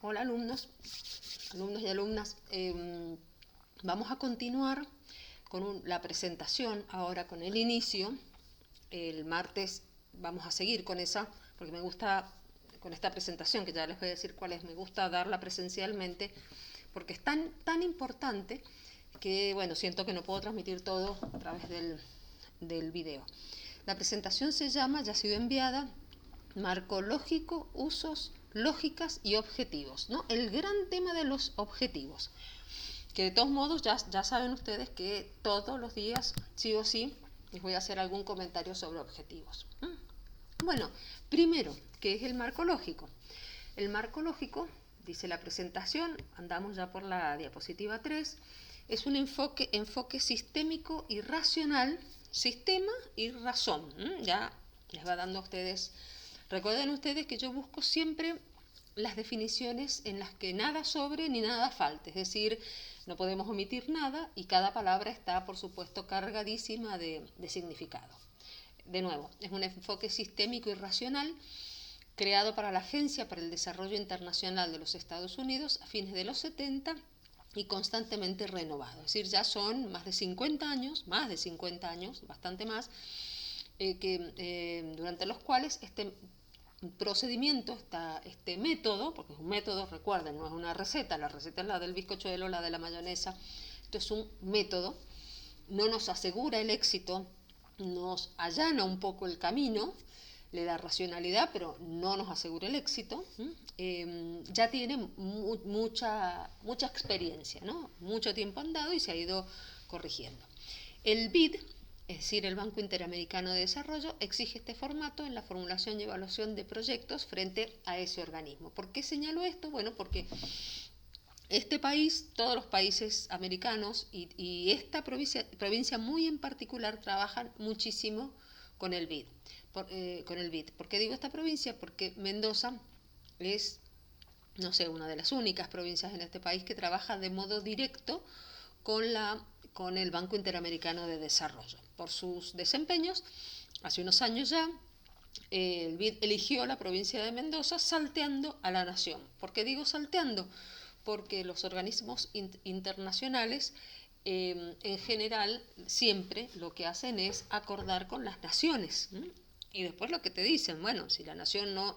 Hola alumnos y alumnas. Vamos a continuar con la presentación, ahora con el inicio. El martes vamos a seguir con esa, porque me gusta, con esta presentación, que ya les voy a decir cuál es, me gusta darla presencialmente, porque es tan importante que, bueno, siento que no puedo transmitir todo a través del video. La presentación se llama, ya ha sido enviada, Marco lógico, usos, lógicas y objetivos, ¿no? El gran tema de los objetivos, que de todos modos ya saben ustedes que todos los días, sí o sí, les voy a hacer algún comentario sobre objetivos. Bueno, primero, ¿qué es el marco lógico? El marco lógico, dice la presentación, andamos ya por la diapositiva 3, es un enfoque sistémico y racional, sistema y razón. Ya les va dando a ustedes. Recuerden ustedes que yo busco siempre las definiciones en las que nada sobre ni nada falte, es decir, no podemos omitir nada y cada palabra está, por supuesto, cargadísima de significado. De nuevo, es un enfoque sistémico y racional creado para la Agencia para el Desarrollo Internacional de los Estados Unidos a fines de los 70 y constantemente renovado. Es decir, ya son más de 50 años, bastante más, durante los cuales este procedimiento, este método, porque es un método, recuerden, no es una receta, la receta es la del bizcochuelo, la de la mayonesa, esto es un método, no nos asegura el éxito, nos allana un poco el camino, le da racionalidad, pero no nos asegura el éxito. Ya tiene mucha experiencia, ¿no? Mucho tiempo andado y se ha ido corrigiendo. El BID, es decir, el Banco Interamericano de Desarrollo, exige este formato en la formulación y evaluación de proyectos frente a ese organismo. ¿Por qué señalo esto? Bueno, porque este país, todos los países americanos y esta provincia muy en particular trabajan muchísimo con el BID. ¿Por qué digo esta provincia? Porque Mendoza es, no sé, una de las únicas provincias en este país que trabaja de modo directo con el Banco Interamericano de Desarrollo. Por sus desempeños, hace unos años ya, el BID eligió la provincia de Mendoza salteando a la nación. ¿Por qué digo salteando? Porque los organismos internacionales en general siempre lo que hacen es acordar con las naciones. Y después lo que te dicen, bueno, si la nación no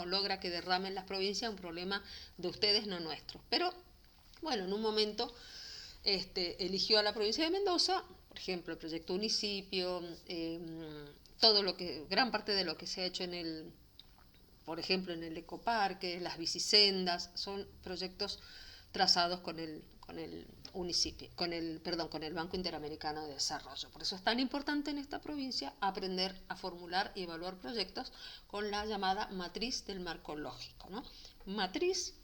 logra que derramen las provincias, un problema de ustedes, no nuestro. Pero bueno, en un momento eligió a la provincia de Mendoza, por ejemplo, el proyecto Unicipio, gran parte de lo que se ha hecho por ejemplo, en el ecoparque, las bicisendas, son proyectos trazados con el Unicipio, con el Banco Interamericano de Desarrollo. Por eso es tan importante en esta provincia aprender a formular y evaluar proyectos con la llamada matriz del marco lógico, ¿no? Matriz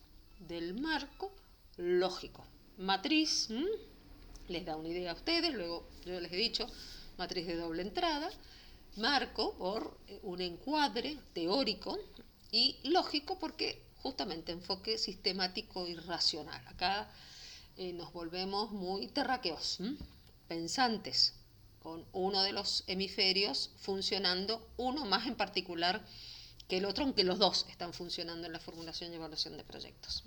del marco lógico. Matriz, les da una idea a ustedes, luego yo les he dicho, matriz de doble entrada, marco por un encuadre teórico y lógico porque justamente enfoque sistemático y racional. Acá nos volvemos muy terráqueos, pensantes, con uno de los hemisferios funcionando, uno más en particular que el otro, aunque los dos están funcionando en la formulación y evaluación de proyectos.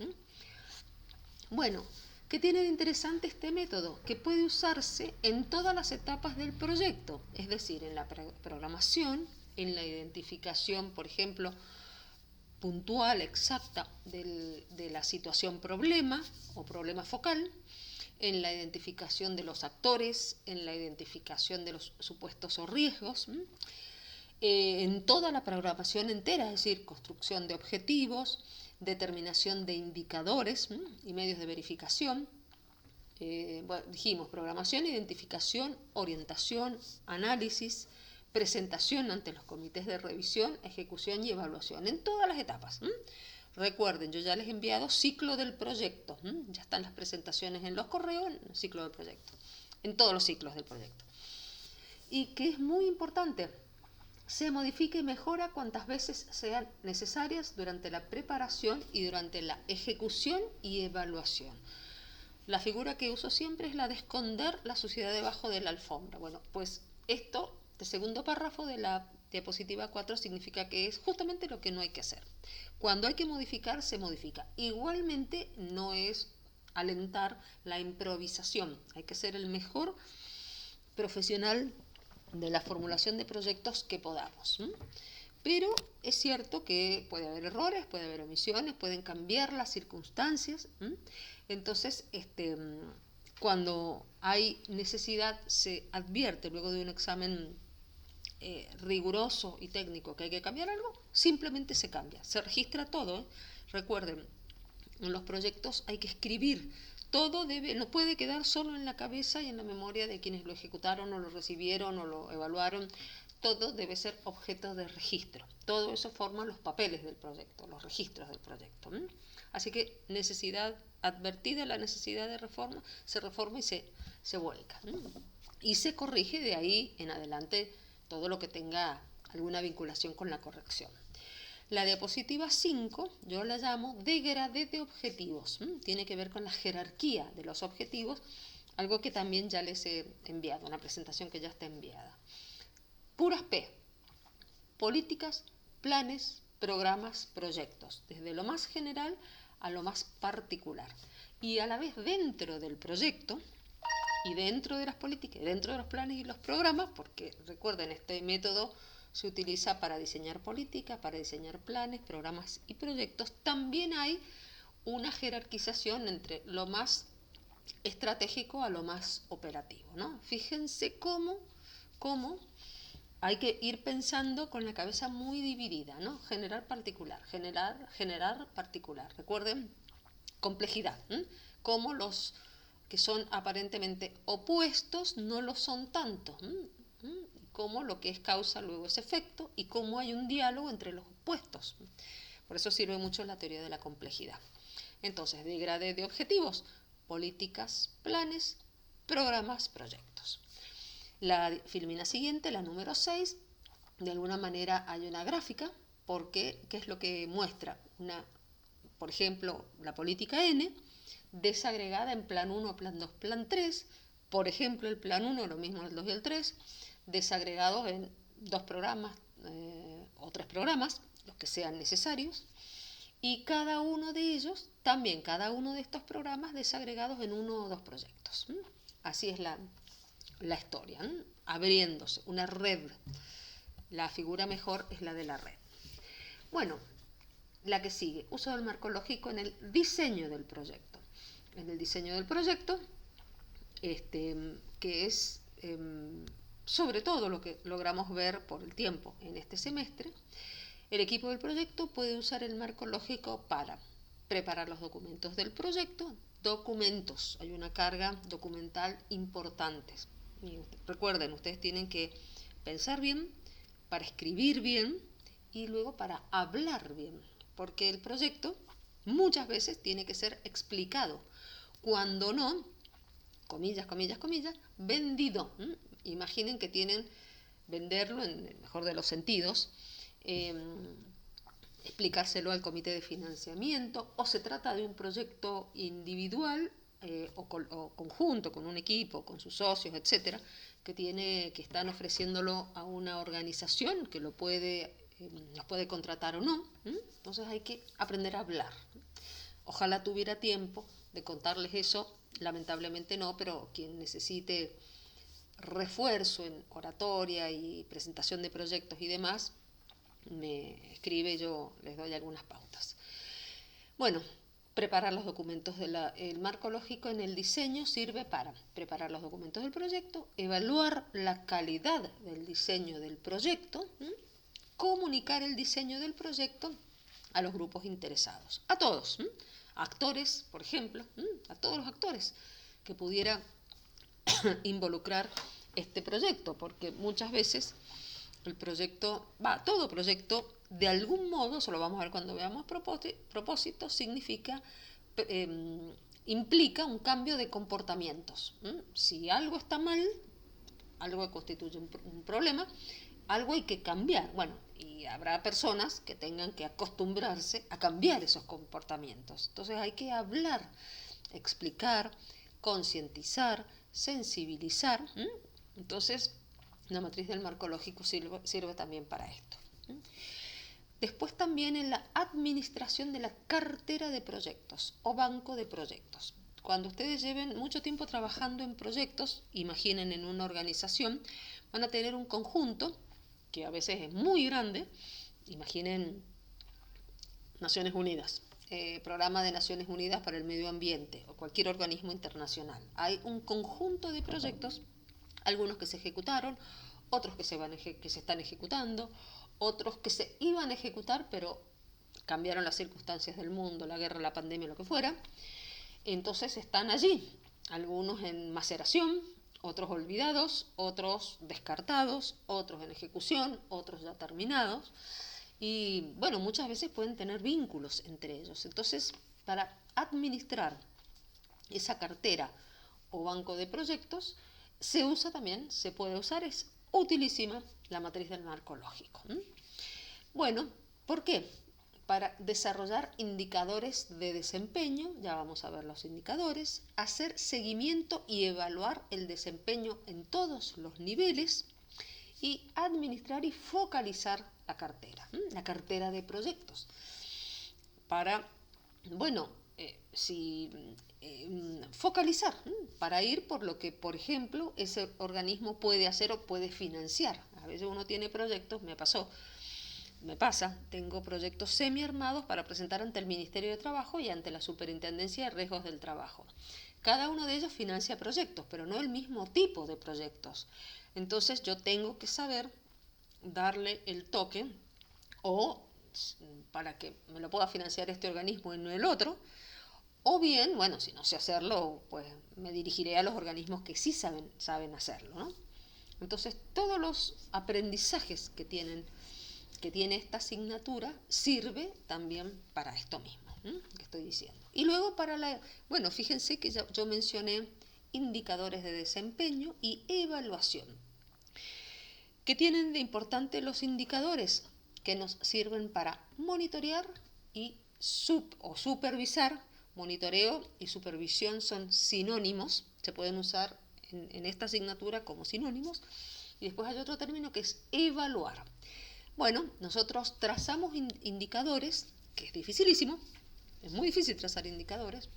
Bueno, ¿qué tiene de interesante este método? Que puede usarse en todas las etapas del proyecto, es decir, en la programación, en la identificación, por ejemplo, puntual, exacta de la situación problema o problema focal, en la identificación de los actores, en la identificación de los supuestos o riesgos, en toda la programación entera, es decir, construcción de objetivos, determinación de indicadores y medios de verificación. Dijimos programación, identificación, orientación, análisis, presentación ante los comités de revisión, ejecución y evaluación, en todas las etapas. Recuerden, yo ya les he enviado ciclo del proyecto, ya están las presentaciones en los correos, en el ciclo del proyecto, en todos los ciclos del proyecto. Y que es muy importante, se modifica y mejora cuantas veces sean necesarias durante la preparación y durante la ejecución y evaluación. La figura que uso siempre es la de esconder la suciedad debajo de la alfombra. Bueno, pues esto, el segundo párrafo de la diapositiva 4 significa que es justamente lo que no hay que hacer. Cuando hay que modificar, se modifica. Igualmente no es alentar la improvisación. Hay que ser el mejor profesional de la formulación de proyectos que podamos. Pero es cierto que puede haber errores, puede haber omisiones, pueden cambiar las circunstancias. Entonces, cuando hay necesidad, se advierte luego de un examen riguroso y técnico que hay que cambiar algo, simplemente se cambia. Se registra todo. Recuerden, en los proyectos hay que escribir. Todo no puede quedar solo en la cabeza y en la memoria de quienes lo ejecutaron o lo recibieron o lo evaluaron. Todo debe ser objeto de registro. Todo eso forma los papeles del proyecto, los registros del proyecto. Así que advertida la necesidad de reforma, se reforma y se vuelca. Y se corrige de ahí en adelante todo lo que tenga alguna vinculación con la corrección. La diapositiva 5 yo la llamo degradé de objetivos. Tiene que ver con la jerarquía de los objetivos, algo que también ya les he enviado, una presentación que ya está enviada. Puras P, políticas, planes, programas, proyectos, desde lo más general a lo más particular. Y a la vez dentro del proyecto y dentro de las políticas, dentro de los planes y los programas, porque recuerden, este método se utiliza para diseñar políticas, para diseñar planes, programas y proyectos, también hay una jerarquización entre lo más estratégico a lo más operativo, ¿no? Fíjense cómo hay que ir pensando con la cabeza muy dividida, ¿no? Generar particular, generar particular. Recuerden, complejidad, cómo los que son aparentemente opuestos no lo son tanto, cómo lo que es causa luego es efecto y cómo hay un diálogo entre los opuestos. Por eso sirve mucho la teoría de la complejidad. Entonces, degradé de objetivos, políticas, planes, programas, proyectos. La filmina siguiente, la número 6, de alguna manera hay una gráfica, porque ¿qué es lo que muestra? Por ejemplo, la política N, desagregada en plan 1, plan 2, plan 3. Por ejemplo, el plan 1, lo mismo el 2 y el 3, desagregados en 2 programas o 3 programas, los que sean necesarios. Y cada uno de ellos, también cada uno de estos programas desagregados en 1 o 2 proyectos. Así es la historia, abriéndose, una red. La figura mejor es la de la red. Bueno, la que sigue, uso del marco lógico en el diseño del proyecto. En el diseño del proyecto, que es sobre todo lo que logramos ver por el tiempo en este semestre, el equipo del proyecto puede usar el marco lógico para preparar los documentos del proyecto. Documentos, hay una carga documental importante. Y recuerden, ustedes tienen que pensar bien, para escribir bien y luego para hablar bien, porque el proyecto muchas veces tiene que ser explicado. Cuando no, comillas, comillas, comillas, vendido. Imaginen que tienen venderlo en el mejor de los sentidos, explicárselo al comité de financiamiento, o se trata de un proyecto individual o conjunto con un equipo, con sus socios, etcétera, que están ofreciéndolo a una organización que nos puede contratar o no. Entonces hay que aprender a hablar. Ojalá tuviera tiempo de contarles eso, lamentablemente no, pero quien necesite refuerzo en oratoria y presentación de proyectos y demás, me escribe y yo les doy algunas pautas. Bueno, preparar los documentos el marco lógico en el diseño sirve para preparar los documentos del proyecto, evaluar la calidad del diseño del proyecto, comunicar el diseño del proyecto a los grupos interesados, a todos, actores, por ejemplo, a todos los actores que pudiera involucrar este proyecto, porque muchas veces todo proyecto, de algún modo, eso lo vamos a ver cuando veamos propósito, implica un cambio de comportamientos. Si algo está mal, algo que constituye un problema, algo hay que cambiar. Bueno, y habrá personas que tengan que acostumbrarse a cambiar esos comportamientos. Entonces hay que hablar, explicar, concientizar, sensibilizar. Entonces, La matriz del marco lógico sirve también para esto. Después también en la administración de la cartera de proyectos o banco de proyectos. Cuando ustedes lleven mucho tiempo trabajando en proyectos, imaginen en una organización, van a tener un conjunto que a veces es muy grande. Imaginen Naciones Unidas, Programa de Naciones Unidas para el Medio Ambiente o cualquier organismo internacional. Hay un conjunto de proyectos, algunos que se ejecutaron, otros que se están ejecutando, otros que se iban a ejecutar, pero cambiaron las circunstancias del mundo, la guerra, la pandemia, lo que fuera. Entonces están allí, algunos en maceración, otros olvidados, otros descartados, otros en ejecución, otros ya terminados. Y bueno, muchas veces pueden tener vínculos entre ellos. Entonces, para administrar esa cartera o banco de proyectos, se puede usar, es utilísima la matriz del marco lógico. Bueno, ¿por qué? Para desarrollar indicadores de desempeño, ya vamos a ver los indicadores, hacer seguimiento y evaluar el desempeño en todos los niveles y administrar y focalizar la cartera de proyectos. Para, bueno, focalizar, para ir por lo que, por ejemplo, ese organismo puede hacer o puede financiar. A veces uno tiene proyectos, me pasa, tengo proyectos semi-armados para presentar ante el Ministerio de Trabajo y ante la Superintendencia de Riesgos del Trabajo. Cada uno de ellos financia proyectos, pero no el mismo tipo de proyectos. Entonces yo tengo que saber darle el toque o para que me lo pueda financiar este organismo y no el otro, o bien, bueno, si no sé hacerlo, pues me dirigiré a los organismos que sí saben hacerlo, ¿no? Entonces, todos los aprendizajes que tiene esta asignatura sirve también para esto mismo, que estoy diciendo. Y luego bueno, fíjense que yo mencioné indicadores de desempeño y evaluación. ¿Qué tienen de importante los indicadores? Que nos sirven para monitorear y supervisar. Monitoreo y supervisión son sinónimos, se pueden usar en esta asignatura como sinónimos. Y después hay otro término que es evaluar. Bueno, nosotros trazamos indicadores, que es dificilísimo, es muy difícil trazar indicadores,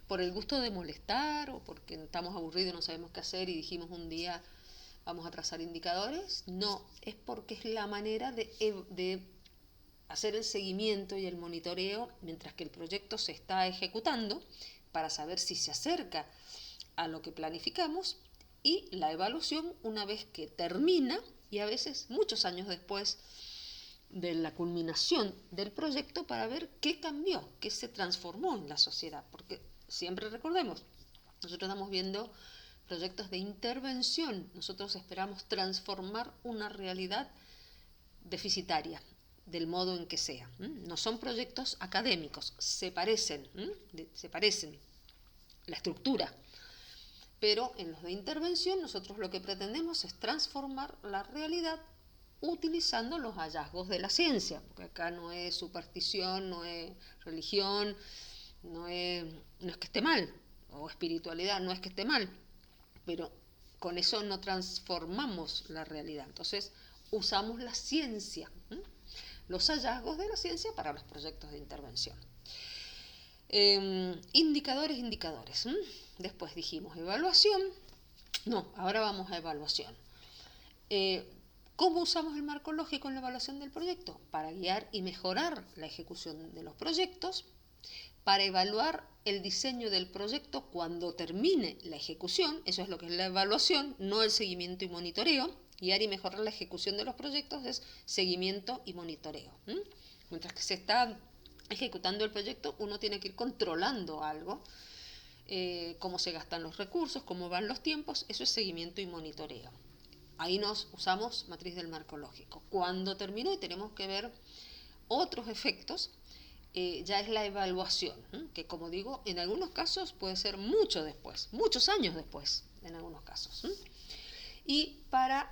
por el gusto de molestar o porque estamos aburridos y no sabemos qué hacer y dijimos un día vamos a trazar indicadores. No, es porque es la manera de hacer el seguimiento y el monitoreo mientras que el proyecto se está ejecutando para saber si se acerca a lo que planificamos, y la evaluación una vez que termina y a veces muchos años después de la culminación del proyecto para ver qué cambió, qué se transformó en la sociedad. Porque siempre recordemos, nosotros estamos viendo proyectos de intervención, nosotros esperamos transformar una realidad deficitaria del modo en que sea. No son proyectos académicos, se parecen la estructura, pero en los de intervención nosotros lo que pretendemos es transformar la realidad utilizando los hallazgos de la ciencia, porque acá no es superstición, no es religión, no es que esté mal, o espiritualidad, no es que esté mal, pero con eso no transformamos la realidad. Entonces usamos la ciencia, los hallazgos de la ciencia para los proyectos de intervención. Indicadores. Después dijimos evaluación. No, ahora vamos a evaluación. ¿Cómo usamos el marco lógico en la evaluación del proyecto? Para guiar y mejorar la ejecución de los proyectos, para evaluar el diseño del proyecto cuando termine la ejecución, eso es lo que es la evaluación, no el seguimiento y monitoreo. Guiar y mejorar la ejecución de los proyectos es seguimiento y monitoreo. Mientras que se está ejecutando el proyecto, uno tiene que ir controlando algo, cómo se gastan los recursos, cómo van los tiempos, eso es seguimiento y monitoreo. Ahí nos usamos matriz del marco lógico. Cuando terminó y tenemos que ver otros efectos, ya es la evaluación, que como digo, en algunos casos puede ser mucho después, muchos años después, en algunos casos. Y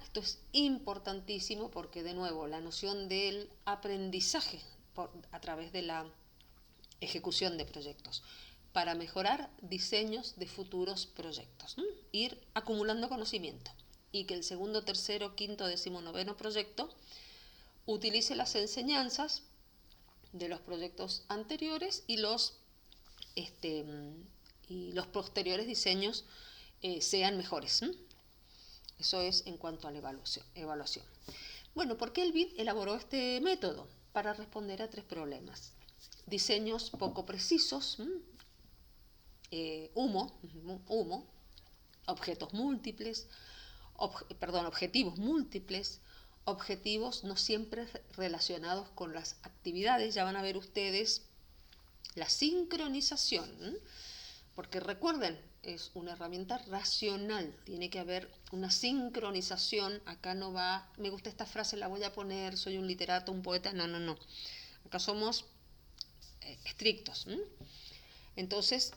esto es importantísimo porque, de nuevo, la noción del aprendizaje a través de la ejecución de proyectos, para mejorar diseños de futuros proyectos, ir acumulando conocimiento. y que el segundo, tercero, quinto, décimo, noveno proyecto utilice las enseñanzas de los proyectos anteriores y los posteriores diseños sean mejores. Eso es en cuanto a la evaluación. Bueno, ¿por qué el BID elaboró este método? Para responder a 3 problemas. Diseños poco precisos, humo, objetos múltiples, objetivos múltiples, objetivos no siempre relacionados con las actividades. Ya van a ver ustedes la sincronización, porque recuerden, es una herramienta racional, tiene que haber una sincronización. Acá no va, me gusta esta frase, la voy a poner, soy un literato, un poeta, no. Acá somos estrictos. Entonces,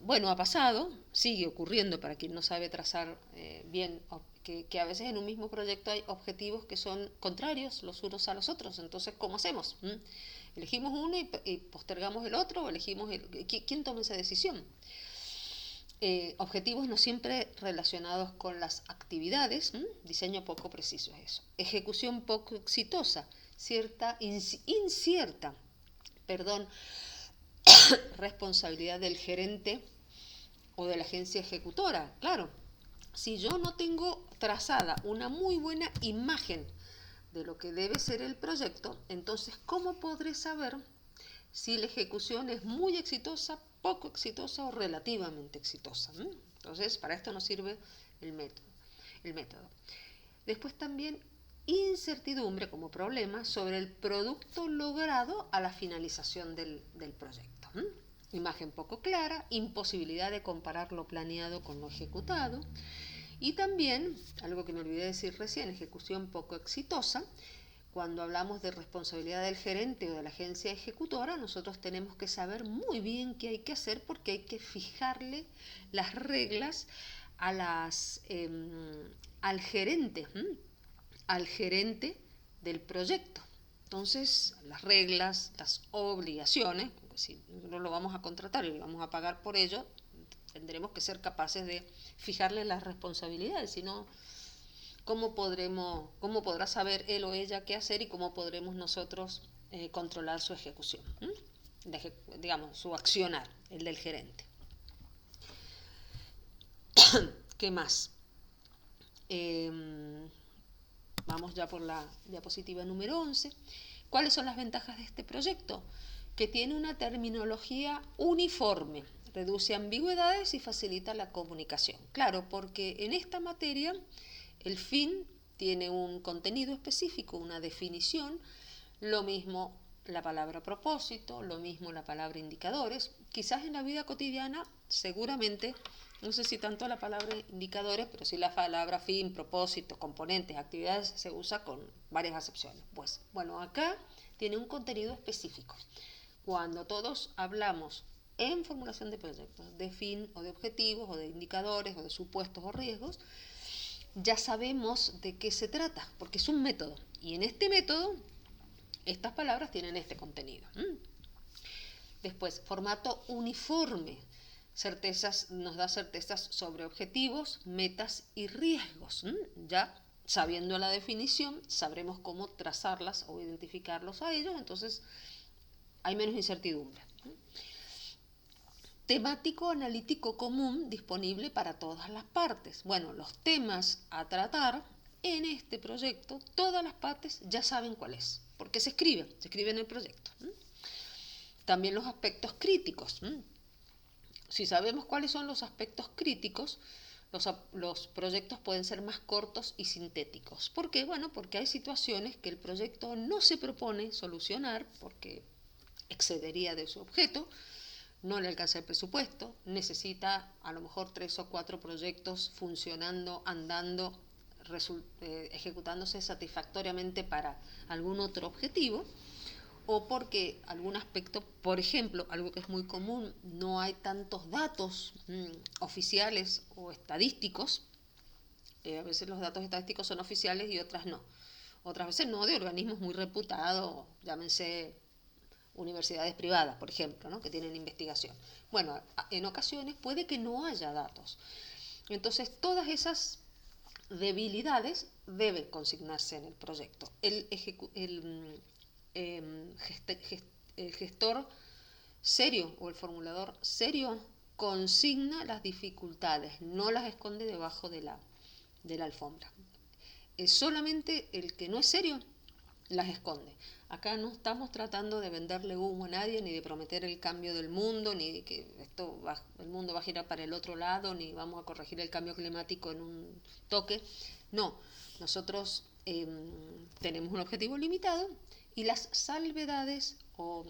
bueno, ha pasado, sigue ocurriendo para quien no sabe trazar bien, que a veces en un mismo proyecto hay objetivos que son contrarios los unos a los otros. Entonces, ¿cómo hacemos? ¿Elegimos uno y postergamos el otro o elegimos ¿Quién toma esa decisión? Objetivos no siempre relacionados con las actividades, diseño poco preciso es eso. Ejecución poco exitosa, incierta, responsabilidad del gerente o de la agencia ejecutora. Claro, si yo no tengo trazada una muy buena imagen de lo que debe ser el proyecto, entonces, ¿cómo podré saber si la ejecución es muy exitosa, poco exitosa o relativamente exitosa? Entonces, para esto nos sirve el método. Después también incertidumbre como problema sobre el producto logrado a la finalización del proyecto. Imagen poco clara, imposibilidad de comparar lo planeado con lo ejecutado. Y también, algo que me olvidé decir recién, ejecución poco exitosa. Cuando hablamos de responsabilidad del gerente o de la agencia ejecutora, nosotros tenemos que saber muy bien qué hay que hacer, porque hay que fijarle las reglas al gerente del proyecto. Entonces, las reglas, las obligaciones, si no lo vamos a contratar y lo vamos a pagar por ello, tendremos que ser capaces de fijarle las responsabilidades, si no, ¿cómo podrá saber él o ella qué hacer y cómo podremos nosotros controlar su ejecución? Digamos, su accionar, el del gerente. ¿Qué más? Vamos ya por la diapositiva número 11. ¿Cuáles son las ventajas de este proyecto? Que tiene una terminología uniforme, reduce ambigüedades y facilita la comunicación. Claro, porque en esta materia el fin tiene un contenido específico, una definición, lo mismo la palabra propósito, lo mismo la palabra indicadores. Quizás en la vida cotidiana, seguramente, no sé si tanto la palabra indicadores, pero sí la palabra fin, propósito, componentes, actividades, se usa con varias acepciones. Pues bueno, acá tiene un contenido específico. Cuando todos hablamos en formulación de proyectos de fin o de objetivos o de indicadores o de supuestos o riesgos, ya sabemos de qué se trata, porque es un método. Y en este método, estas palabras tienen este contenido. Después, formato uniforme. Nos da certezas sobre objetivos, metas y riesgos. Ya sabiendo la definición, sabremos cómo trazarlas o identificarlos a ellos, entonces hay menos incertidumbre. Temático analítico común disponible para todas las partes. Bueno, los temas a tratar en este proyecto, todas las partes ya saben cuál es, porque se escribe en el proyecto. También los aspectos críticos. Si sabemos cuáles son los aspectos críticos, los proyectos pueden ser más cortos y sintéticos. ¿Por qué? Bueno, porque hay situaciones que el proyecto no se propone solucionar porque excedería de su objeto, no le alcanza el presupuesto, necesita a lo mejor 3 o 4 proyectos funcionando, andando, ejecutándose satisfactoriamente para algún otro objetivo, o porque algún aspecto, por ejemplo, algo que es muy común, no hay tantos datos oficiales o estadísticos. A veces los datos estadísticos son oficiales y otras no. Otras veces no, de organismos muy reputados, llámense universidades privadas, por ejemplo, ¿no? Que tienen investigación. Bueno, en ocasiones puede que no haya datos. Entonces, todas esas debilidades deben consignarse en el proyecto. El gestor serio o el formulador serio consigna las dificultades, no las esconde debajo de la alfombra. Es solamente el que no es serio las esconde. Acá no estamos tratando de venderle humo a nadie, ni de prometer el cambio del mundo, ni de que el mundo va a girar para el otro lado, ni vamos a corregir el cambio climático en un toque. No, nosotros tenemos un objetivo limitado y las salvedades o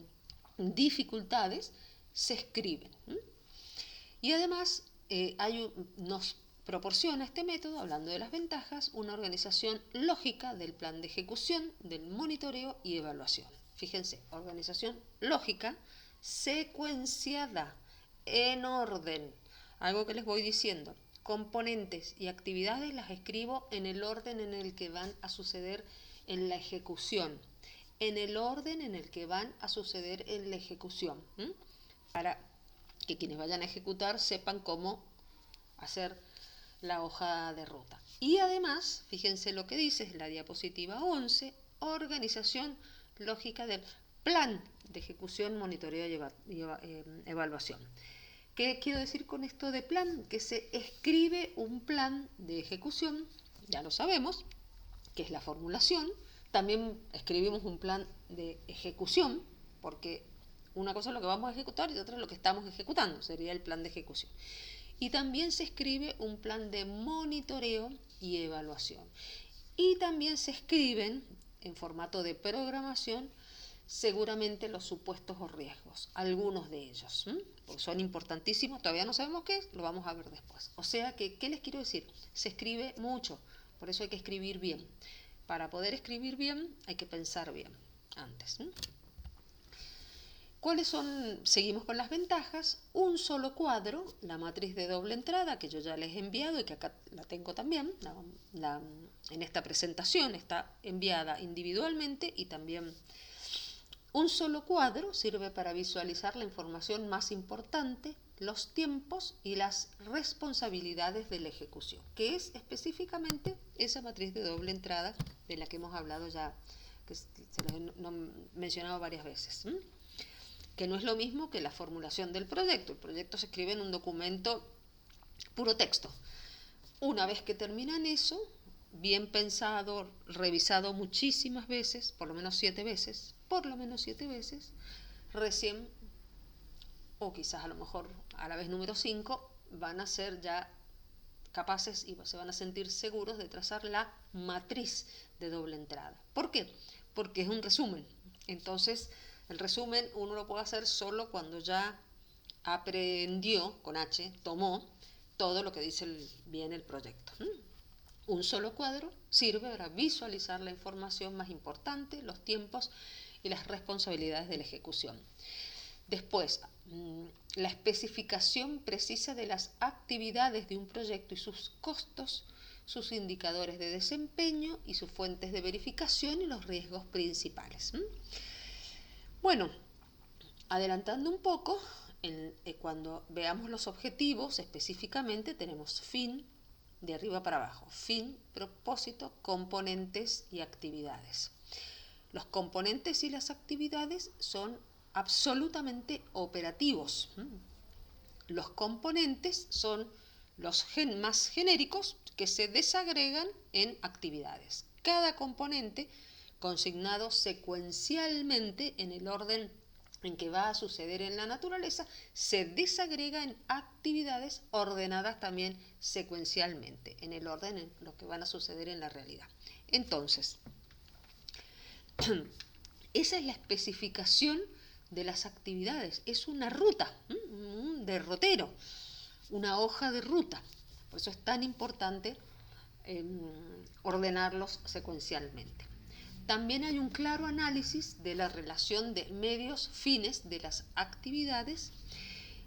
dificultades se escriben. Y además nos proporciona este método, hablando de las ventajas, una organización lógica del plan de ejecución, del monitoreo y evaluación. Fíjense, organización lógica, secuenciada, en orden. Algo que les voy diciendo. Componentes y actividades las escribo en el orden en el que van a suceder en la ejecución. En el orden en el que van a suceder en la ejecución. Para que quienes vayan a ejecutar sepan cómo hacer la hoja de ruta. Y además, fíjense lo que dice, es la diapositiva 11, organización lógica del plan de ejecución, monitoreo y evaluación. ¿Qué quiero decir con esto de plan? Que se escribe un plan de ejecución, ya lo sabemos, que es la formulación. También escribimos un plan de ejecución, porque una cosa es lo que vamos a ejecutar y otra es lo que estamos ejecutando, sería el plan de ejecución. Y también se escribe un plan de monitoreo y evaluación. Y también se escriben en formato de programación seguramente los supuestos o riesgos, algunos de ellos, porque son importantísimos, todavía no sabemos qué es, lo vamos a ver después. O sea que, ¿qué les quiero decir? Se escribe mucho, por eso hay que escribir bien. Para poder escribir bien hay que pensar bien antes. ¿Cuáles son? Seguimos con las ventajas. Un solo cuadro, la matriz de doble entrada, que yo ya les he enviado y que acá la tengo también. En esta presentación está enviada individualmente y también un solo cuadro sirve para visualizar la información más importante, los tiempos y las responsabilidades de la ejecución, que es específicamente esa matriz de doble entrada de la que hemos hablado ya, que se los he mencionado varias veces. Que no es lo mismo que la formulación del proyecto. El proyecto se escribe en un documento puro texto. Una vez que terminan eso, bien pensado, revisado muchísimas veces, por lo menos 7 veces, recién, o quizás a lo mejor a la vez número 5, van a ser ya capaces y se van a sentir seguros de trazar la matriz de doble entrada. ¿Por qué? Porque es un resumen. Entonces, el resumen uno lo puede hacer solo cuando ya aprendió, con H, tomó todo lo que dice bien el proyecto. Un solo cuadro sirve para visualizar la información más importante, los tiempos y las responsabilidades de la ejecución. Después, la especificación precisa de las actividades de un proyecto y sus costos, sus indicadores de desempeño y sus fuentes de verificación y los riesgos principales. Bueno, adelantando un poco, cuando veamos los objetivos específicamente tenemos fin, de arriba para abajo, fin, propósito, componentes y actividades. Los componentes y las actividades son absolutamente operativos. Los componentes son los más genéricos que se desagregan en actividades. Cada componente consignado secuencialmente en el orden en que va a suceder en la naturaleza, se desagrega en actividades ordenadas también secuencialmente, en el orden en lo que van a suceder en la realidad. Entonces, esa es la especificación de las actividades, es una ruta, un derrotero, una hoja de ruta. Por eso es tan importante ordenarlos secuencialmente. También hay un claro análisis de la relación de medios-fines de las actividades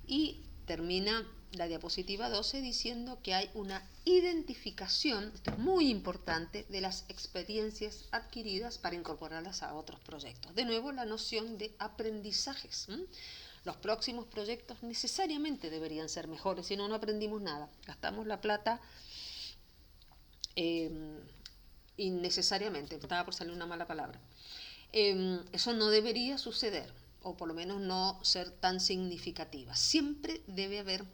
y termina la diapositiva 12 diciendo que hay una identificación, esto es muy importante, de las experiencias adquiridas para incorporarlas a otros proyectos. De nuevo, la noción de aprendizajes. Los próximos proyectos necesariamente deberían ser mejores, si no, no aprendimos nada. Gastamos la plata innecesariamente, estaba por salir una mala palabra. Eso no debería suceder, o por lo menos no ser tan significativa. Siempre debe haber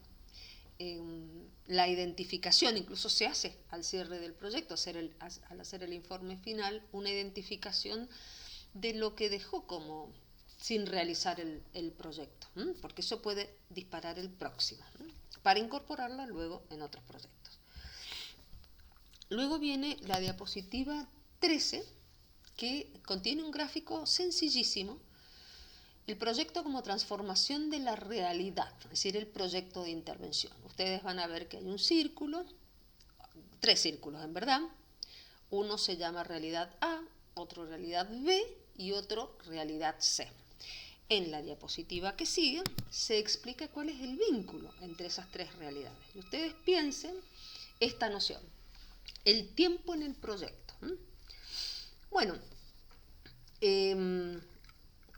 la identificación, incluso se hace al cierre del proyecto, al hacer el informe final, una identificación de lo que dejó como sin realizar el proyecto, porque eso puede disparar el próximo, para incorporarla luego en otros proyectos. Luego viene la diapositiva 13, que contiene un gráfico sencillísimo, el proyecto como transformación de la realidad, es decir, el proyecto de intervención. Ustedes van a ver que hay un círculo, 3 círculos en verdad, uno se llama realidad A, otro realidad B y otro realidad C. En la diapositiva que sigue se explica cuál es el vínculo entre esas 3 realidades. Y ustedes piensen esta noción, el tiempo en el proyecto. Bueno,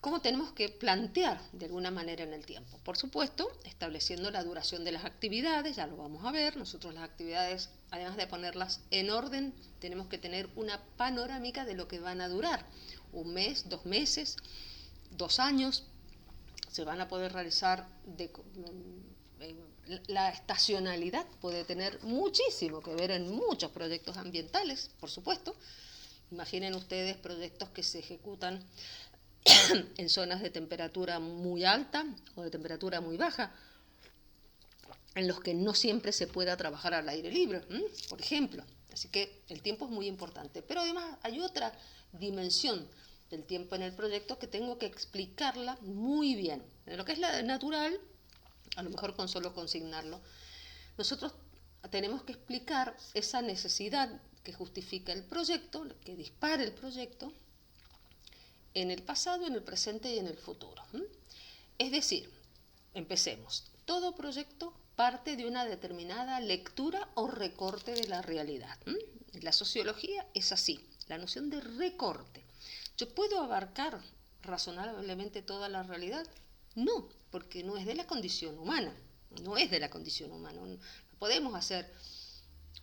¿cómo tenemos que plantear de alguna manera en el tiempo? Por supuesto, estableciendo la duración de las actividades, ya lo vamos a ver. Nosotros las actividades, además de ponerlas en orden, tenemos que tener una panorámica de lo que van a durar. 1 mes, 2 meses, 2 años. Se van a poder realizar la estacionalidad puede tener muchísimo que ver en muchos proyectos ambientales, por supuesto. Imaginen ustedes proyectos que se ejecutan en zonas de temperatura muy alta o de temperatura muy baja, en los que no siempre se pueda trabajar al aire libre, por ejemplo. Así que el tiempo es muy importante. Pero además hay otra dimensión del tiempo en el proyecto que tengo que explicarla muy bien. En lo que es la natural, a lo mejor con solo consignarlo, nosotros tenemos que explicar esa necesidad que justifica el proyecto, que dispara el proyecto, en el pasado, en el presente y en el futuro. Es decir, empecemos. Todo proyecto parte de una determinada lectura o recorte de la realidad. La sociología es así, la noción de recorte. ¿Yo puedo abarcar razonablemente toda la realidad? No, porque no es de la condición humana. No es de la condición humana. No podemos hacer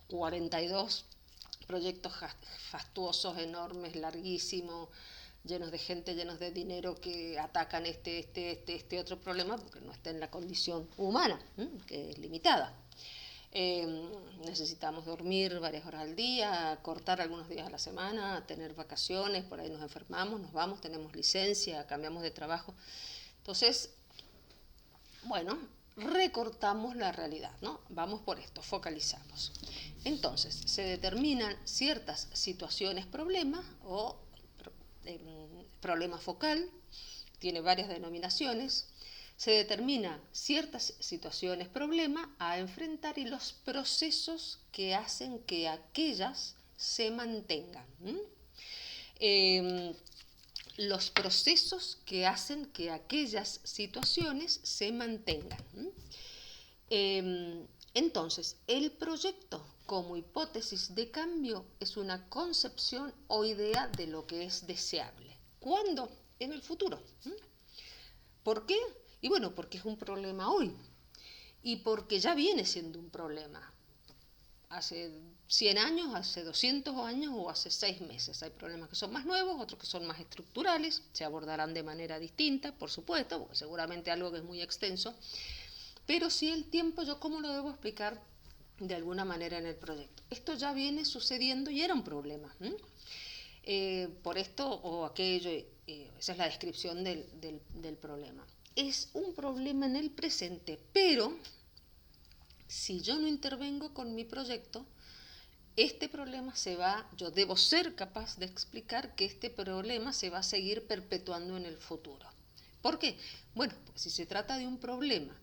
42 proyectos fastuosos, enormes, larguísimos, llenos de gente, llenos de dinero, que atacan este otro problema, porque no está en la condición humana, que es limitada. Necesitamos dormir varias horas al día, cortar algunos días a la semana, tener vacaciones, por ahí nos enfermamos, nos vamos, tenemos licencia, cambiamos de trabajo. Entonces, bueno, recortamos la realidad, ¿no? Vamos por esto, focalizamos. Entonces, se determinan ciertas situaciones problema o problema focal, tiene varias denominaciones. Se determina ciertas situaciones problema a enfrentar y los procesos que hacen que aquellas se mantengan. Los procesos que hacen que aquellas situaciones se mantengan. Entonces, el proyecto como hipótesis de cambio es una concepción o idea de lo que es deseable. ¿Cuándo? En el futuro. ¿Por qué? Y bueno, porque es un problema hoy y porque ya viene siendo un problema. Hace 100 años, hace 200 años o hace 6 meses. Hay problemas que son más nuevos, otros que son más estructurales, se abordarán de manera distinta, por supuesto, porque seguramente algo que es muy extenso. Pero sí el tiempo, ¿yo cómo lo debo explicar de alguna manera en el proyecto? Esto ya viene sucediendo y era un problema. Por esto o aquello, esa es la descripción del problema. Es un problema en el presente, pero si yo no intervengo con mi proyecto, este problema yo debo ser capaz de explicar que este problema se va a seguir perpetuando en el futuro. ¿Por qué? Bueno, pues si se trata de un problema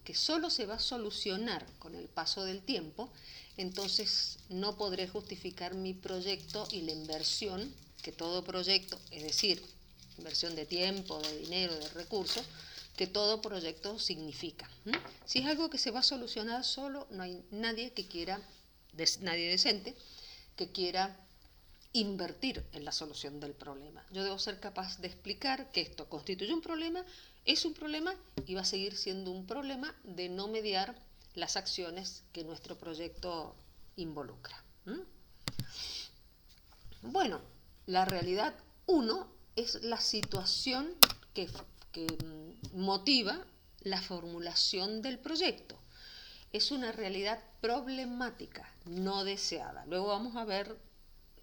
que solo se va a solucionar con el paso del tiempo, entonces no podré justificar mi proyecto y la inversión que todo proyecto, es decir, inversión de tiempo, de dinero, de recursos, que todo proyecto significa. Si es algo que se va a solucionar solo, no hay nadie nadie decente que quiera invertir en la solución del problema. Yo debo ser capaz de explicar que esto constituye un problema, es un problema y va a seguir siendo un problema de no mediar las acciones que nuestro proyecto involucra. Bueno, la realidad 1 es la situación que motiva la formulación del proyecto. Es una realidad problemática, no deseada. Luego vamos a ver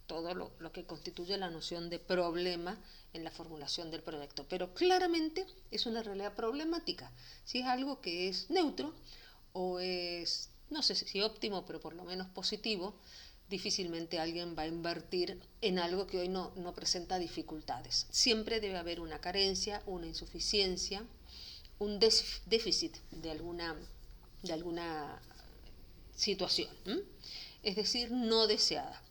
todo lo que constituye la noción de problema en la formulación del proyecto. Pero claramente es una realidad problemática. Si es algo que es neutro o es, no sé si óptimo, pero por lo menos positivo, difícilmente alguien va a invertir en algo que hoy no presenta dificultades. Siempre debe haber una carencia, una insuficiencia, un déficit de alguna situación, es decir, no deseada.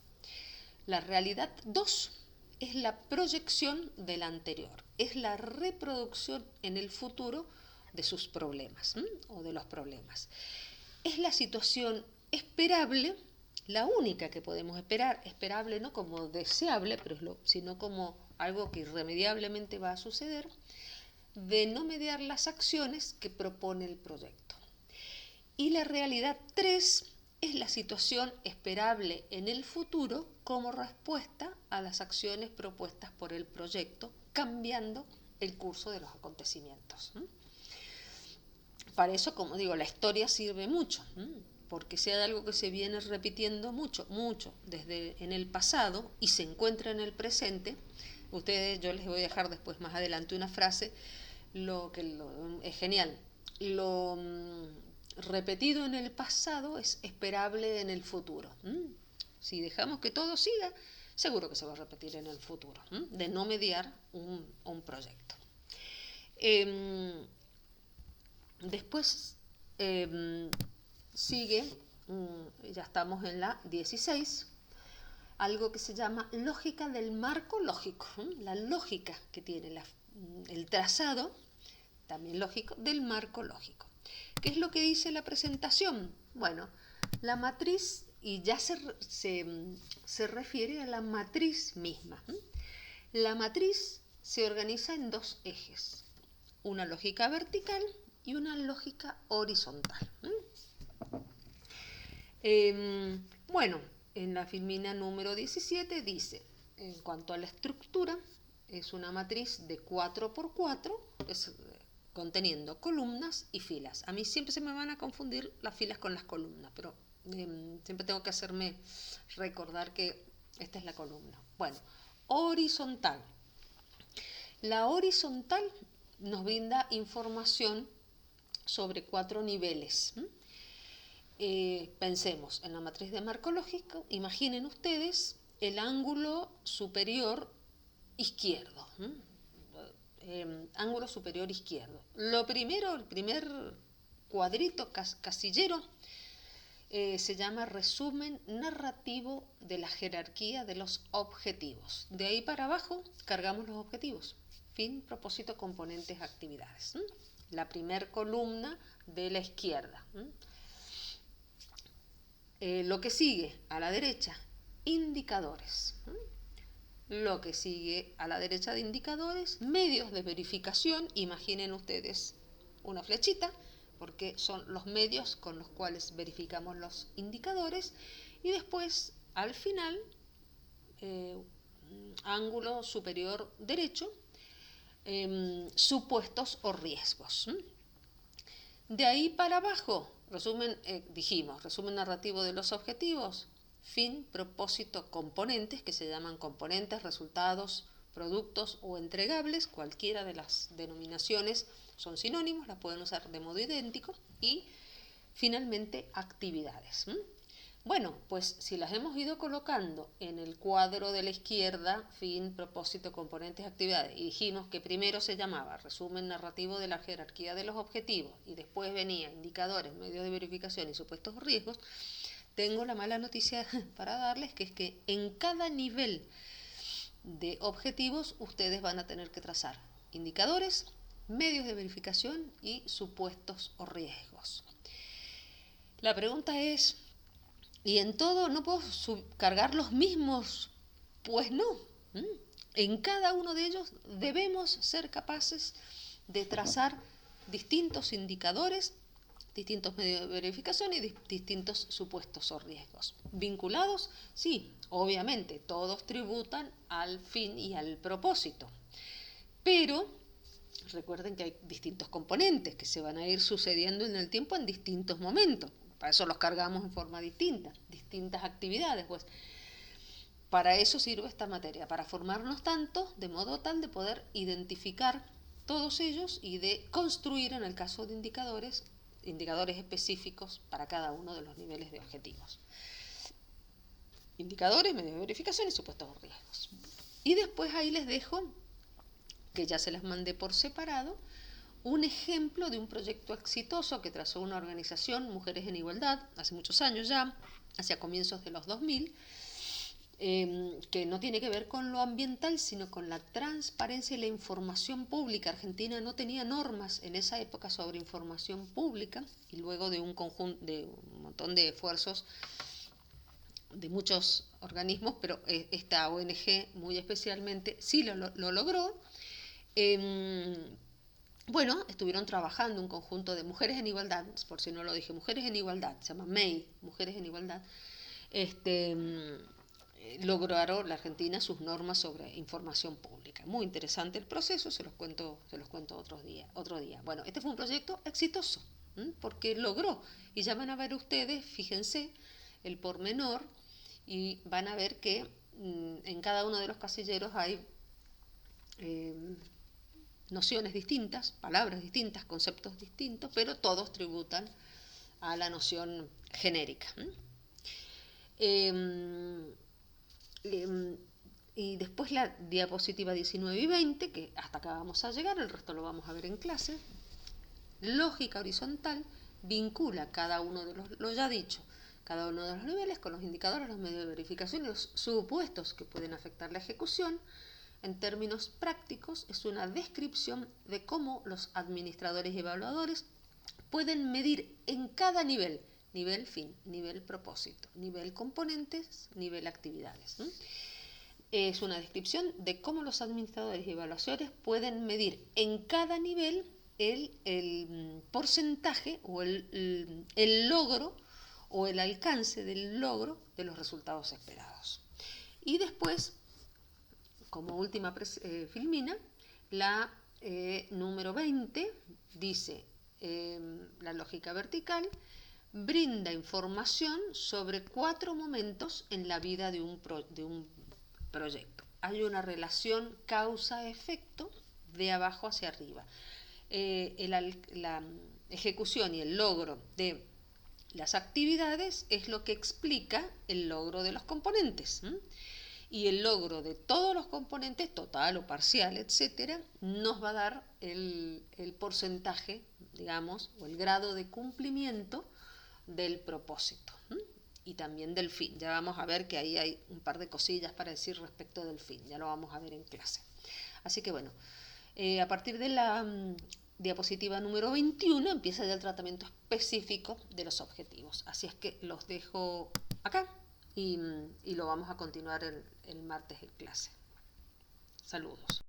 La realidad 2 es la proyección de la anterior, es la reproducción en el futuro de sus problemas o de los problemas. Es la situación esperable, la única que podemos esperar, esperable no como deseable, sino como algo que irremediablemente va a suceder, de no mediar las acciones que propone el proyecto. Y la realidad 3 es la situación esperable en el futuro como respuesta a las acciones propuestas por el proyecto, cambiando el curso de los acontecimientos. Para eso, como digo, la historia sirve mucho, porque si hay algo que se viene repitiendo mucho desde en el pasado y se encuentra en el presente, yo les voy a dejar después más adelante una frase, es genial. Lo repetido en el pasado es esperable en el futuro. Si dejamos que todo siga, seguro que se va a repetir en el futuro, de no mediar un proyecto. Después sigue, ya estamos en la 16, algo que se llama lógica del marco lógico, la lógica que tiene el trazado, también lógico, del marco lógico. ¿Qué es lo que dice la presentación? Bueno, la matriz, y ya se refiere a la matriz misma. La matriz se organiza en dos ejes, una lógica vertical y una lógica horizontal. Bueno, en la filmina número 17 dice, en cuanto a la estructura, es una matriz de 4×4, conteniendo columnas y filas. A mí siempre se me van a confundir las filas con las columnas, pero siempre tengo que hacerme recordar que esta es la columna. Bueno, horizontal. La horizontal nos brinda información sobre 4 niveles. Pensemos en la matriz de marco lógico, imaginen ustedes el ángulo superior izquierdo. Ángulo superior izquierdo. Lo primero, el primer cuadrito, casillero, se llama resumen narrativo de la jerarquía de los objetivos. De ahí para abajo cargamos los objetivos. Fin, propósito, componentes, actividades. La primer columna de la izquierda. Lo que sigue a la derecha, indicadores. Lo que sigue a la derecha de indicadores, medios de verificación. Imaginen ustedes una flechita, porque son los medios con los cuales verificamos los indicadores. Y después, al final, ángulo superior derecho, supuestos o riesgos. De ahí para abajo, resumen narrativo de los objetivos, fin, propósito, componentes, que se llaman componentes, resultados, productos o entregables, cualquiera de las denominaciones son sinónimos, las pueden usar de modo idéntico, y finalmente actividades. Bueno, pues si las hemos ido colocando en el cuadro de la izquierda, fin, propósito, componentes, actividades, y dijimos que primero se llamaba resumen narrativo de la jerarquía de los objetivos y después venía indicadores, medios de verificación y supuestos riesgos, tengo la mala noticia para darles, que es que en cada nivel de objetivos ustedes van a tener que trazar indicadores, medios de verificación y supuestos o riesgos. La pregunta es, ¿y en todo no puedo cargar los mismos? Pues no. En cada uno de ellos debemos ser capaces de trazar distintos indicadores, distintos medios de verificación y distintos supuestos o riesgos. ¿Vinculados? Sí, obviamente, todos tributan al fin y al propósito. Pero recuerden que hay distintos componentes que se van a ir sucediendo en el tiempo en distintos momentos. Para eso los cargamos en forma distinta, distintas actividades. Pues para eso sirve esta materia, para formarnos tanto, de modo tal de poder identificar todos ellos y de construir, en el caso de indicadores específicos para cada uno de los niveles de objetivos. Indicadores, medios de verificación y supuestos riesgos. Y después ahí les dejo, que ya se las mandé por separado, un ejemplo de un proyecto exitoso que trazó una organización, Mujeres en Igualdad, hace muchos años ya, hacia comienzos de los 2000, que no tiene que ver con lo ambiental, sino con la transparencia y la información pública. Argentina no tenía normas en esa época sobre información pública, y luego de un montón de esfuerzos de muchos organismos, pero esta ONG muy especialmente sí lo logró. Bueno, estuvieron trabajando un conjunto de Mujeres en Igualdad, por si no lo dije, Mujeres en Igualdad, se llama MEI, Mujeres en Igualdad. Lograron la Argentina sus normas sobre información pública. Muy interesante el proceso, se los cuento otro día. Bueno, este fue un proyecto exitoso, porque logró, y ya van a ver ustedes, fíjense, el pormenor, y van a ver que en cada uno de los casilleros hay nociones distintas, palabras distintas, conceptos distintos, pero todos tributan a la noción genérica. Y después la diapositiva 19 y 20, que hasta acá vamos a llegar, el resto lo vamos a ver en clase. Lógica horizontal vincula cada uno de lo ya dicho, cada uno de los niveles con los indicadores, los medios de verificación y los supuestos que pueden afectar la ejecución. En términos prácticos, es una descripción de cómo los administradores y evaluadores pueden medir en cada nivel, nivel fin, nivel propósito, nivel componentes, nivel actividades. Es una descripción de cómo los administradores y evaluadores pueden medir en cada nivel el porcentaje o el logro o el alcance del logro de los resultados esperados. Y después, como última filmina, la número 20 dice, la lógica vertical brinda información sobre 4 momentos en la vida de un proyecto. Hay una relación causa-efecto de abajo hacia arriba. La ejecución y el logro de las actividades es lo que explica el logro de los componentes. Y el logro de todos los componentes, total o parcial, etcétera, nos va a dar el porcentaje, digamos, o el grado de cumplimiento del propósito y también del fin. Ya vamos a ver que ahí hay un par de cosillas para decir respecto del fin, ya lo vamos a ver en clase. Así que bueno, a partir de la diapositiva número 21 empieza ya el tratamiento específico de los objetivos. Así es que los dejo acá y lo vamos a continuar el martes en clase. Saludos.